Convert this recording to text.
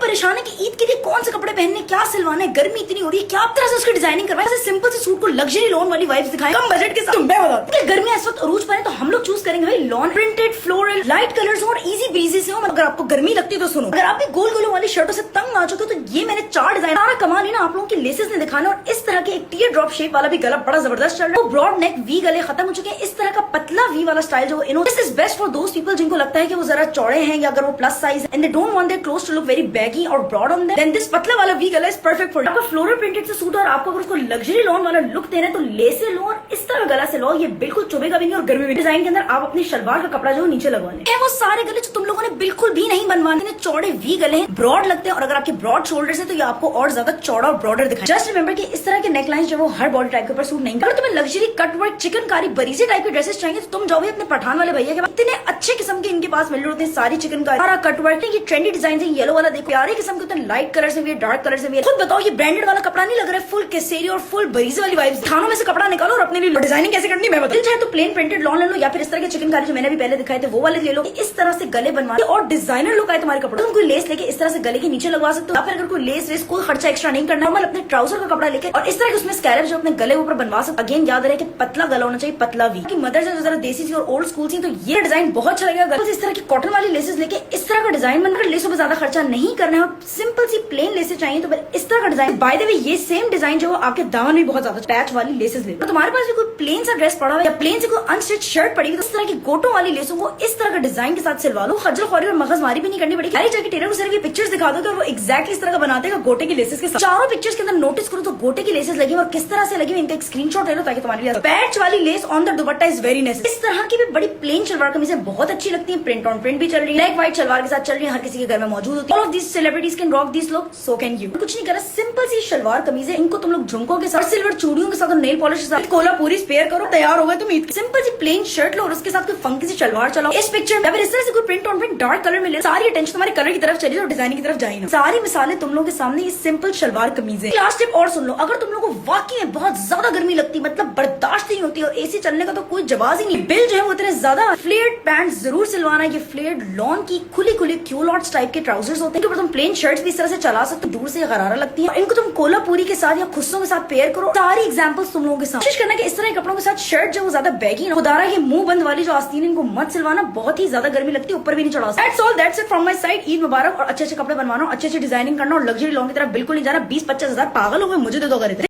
परेशान है कि ईद के लिए कौन से कपड़े पहनने, क्या सिलवाने, गर्मी इतनी हो रही है, क्या आप तरह से उसकी डिजाइनिंग करवाए। ऐसे सिंपल से सूट को लग्जरी लॉन वाली वाइब्स दिखाएं कम बजट के साथ। मैं बता गर्मी इस वक्त अरूज पर है तो हम लोग चूज करेंगे भाई lawn printed floral light colours और इजी ब्रीजी से हो। अगर आपको गर्मी लगती है तो सुनो, अगर आप भी गोल गोलों वाली शर्टों से तंग आ चुके हो तो ये मैंने 4 डिजाइन सारा कमाल है ना आप लोगों की लेसेस ने दिखाना। और इस तरह के एक टीयर ड्रॉप शेप वाला भी गला बड़ा जबरदस्त चल रहा है। ब्रॉड नेक वी गले खत्म हो चुके हैं। इस तरह का पतला वी वाला स्टाइल जो this is best for those people जिनको लगता है कि वो जरा चौड़े हैं या अगर वो plus size and they don't want their clothes to look very baggy और broad on them, then this पतला वाला वी गला इज परफेक्ट फॉर। आपका फ्लोरल प्रिंटेड से सूट और आपको अगर उसको लग्जरी लॉन वाला लुक देना है तो लेसे लो और इस तरह गला से लो, ये बिल्कुल चुभेगा भी नहीं। और गर्मी में डिजाइन के अंदर आप अपनी शलवार का कपड़ा जो नीचे लगवाने वो सारे गले जो तुम लोगों ने बिल्कुल भी नहीं बनवाने, चौड़े वी गले हैं, ब्रॉड लगते हैं और अगर आपके ब्रॉड शोल्डर्स है तो ये आपको और ज्यादा चौड़ा और ब्रॉडर दिखाएगा। जस्ट रिमेंबर कि इस तरह के नेकलाइंस जो वो हर बॉडी टाइप के ऊपर सूट नहीं। अगर तुम्हें luxury cut work chikankari बरीजे type के ड्रेसेस चाहिए तो तुम जाओ अपने पठान वाले भैया के पास, इतने अच्छे किस्म के इनके पास मिल रहे होते हैं सारी चिकनकारी सारा कट वर्क। ये ट्रेंडी डिजाइन है, येलो वाला देखो प्यारे किस्म के लाइट कलर से भी डार्क कलर से भी। खुद बताओ ये ब्रांडेड वाला कपड़ा नहीं लग रहा है, फुल केसरी और फुल बरीजे वाली वाइब्स। खानों में से कपड़ा निकालो और अपने लिए डिजाइनिंग कैसे करनी मैं बताऊं। चाहे तो प्लेन प्रिंटेड लॉन ले लो या फिर इस तरह के चिकनकारी जो मैंने भी पहले दिखाए थे वो वाले ले लो। इस तरह से गले बनवा और डिजाइनर लुक आए तुम्हारे कपड़े। तुम कोई लेस लेके इस तरह से गले के नीचे लगवा सकते हो या फिर अगर कोई लेस वेस कोई खर्चा एक्स्ट्रा नहीं करना, नॉर्मल अपने ट्राउजर का कपड़ा लेके और इस तरह के उसमें स्कैलप जो अपने गले ऊपर बनवा सकते। अगेन याद रहे कि पतला गला होना चाहिए, पतला वी की मदर से जरा देसी सी और ओल्ड स्कूल सी, तो ये डिजाइन बहुत अच्छा लगेगा। इस तरह की कॉटन वाली लेसेस लेके इस तरह का डिजाइन बनकर लेसों पर ज्यादा खर्चा नहीं करना है और सिंपल सी प्लेन लेसेस चाहिए तो इस तरह का डिजाइन। बाय द वे ये सेम डिजाइन जो आपके दामन में बहुत ज्यादा पैच वाली लेसेस ले। तो तुम्हारे पास भी कोई प्लेन सा ड्रेस पड़ा हुआ या प्लेन से कोई अनस्टिच शर्ट पड़ी हुई तो इस तरह की गोटों वाली लेसों को इस तरह का डिजाइन के साथ सिलवा लो। खज्जल खोरी और मगजमारी भी नहीं करनी पड़ेगी। सारी जगह टेलर को सिर्फ पिक्चर्स दिखा दो और वो एक्जैक्टली इस तरह का बनाते हैं गोटे की लेसेस के साथ। चारों पिक्चर्स के अंदर नोटिस करो तो गोटे की लेसेस लगी और किस तरह से लगी इनका एक स्क्रीनशॉट ले लो ताकि तुम्हारे लिए पैच वाली less on the dupatta is very nice. इस तरह की भी बड़ी प्लेन शलवार कमीजें बहुत अच्छी लगती है, प्रिंट ऑन प्रिंट भी चल रही है, ब्लैक व्हाइट शलवार के साथ चल रही है, हर किसी के घर में मौजूद होती है। All of this celebrities can rock this look, so can you. कुछ नहीं करा, सिंपल सी शलवार कमीजें, इनको तुम लोग झुमकों के साथ सिल्वर चूड़ियों के साथ और नेल पॉलिश के साथ कोल्हापुरी पेयर करो, तैयार हो गए तुम ईद। सिंपल सी प्लेन शर्ट लो और उसके साथ कोई फंकी सी शलवार चलाओ। इस पिक्चर में इस तरह से कोई print on print dark colour में ले, सारी अटेंशन तुम्हारे कलर की तरफ चली और डिजाइनिंग की तरफ जाए ना। सारी मिसालें तुम लोगों के सामने ये सिंपल शलवार कमीजें। लास्ट टिप और सुन लो, अगर तुम लोगों को वाकई में बहुत ज्यादा गर्मी लगती है, मतलब बर्दाश्त नहीं होती और एसी चलने का तो कोई जवाब ही नहीं, बिल जो है वो इतने ज्यादा, फ्लेयर्ड पैंट जरूर सिलवाना। ये फ्लेयर्ड लॉन की खुली खुली क्यूलॉट्स टाइप के ट्राउजर्स होते हैं, तुम प्लेन शर्ट्स भी इस तरह से चला सकते हो, दूर से गरारा लगती है। इनको तुम कोल्हापुरी के साथ या खुस्सों के साथ पेयर करो। सारी एग्जांपल्स तुम लोगों के साथ। कोशिश करना कि इस तरह के कपड़ों के साथ शर्ट जो वो ज्यादा बैगी ना, खुदारा ये मुंह बंद वाली जो आस्तीन इनको मत सिलवाना, बहुत ही ज्यादा गर्मी लगती है, ऊपर भी नहीं चढ़ा। That's all, that's it from my side. Eid मुबारक और अच्छे अच्छे कपड़े बनवाना, अच्छे अच्छे डिजाइनिंग करना और लग्जरी लॉन की तरफ बिल्कुल नहीं जाना। 20-25 हजार पागल हो गए, मुझे दे दो अगर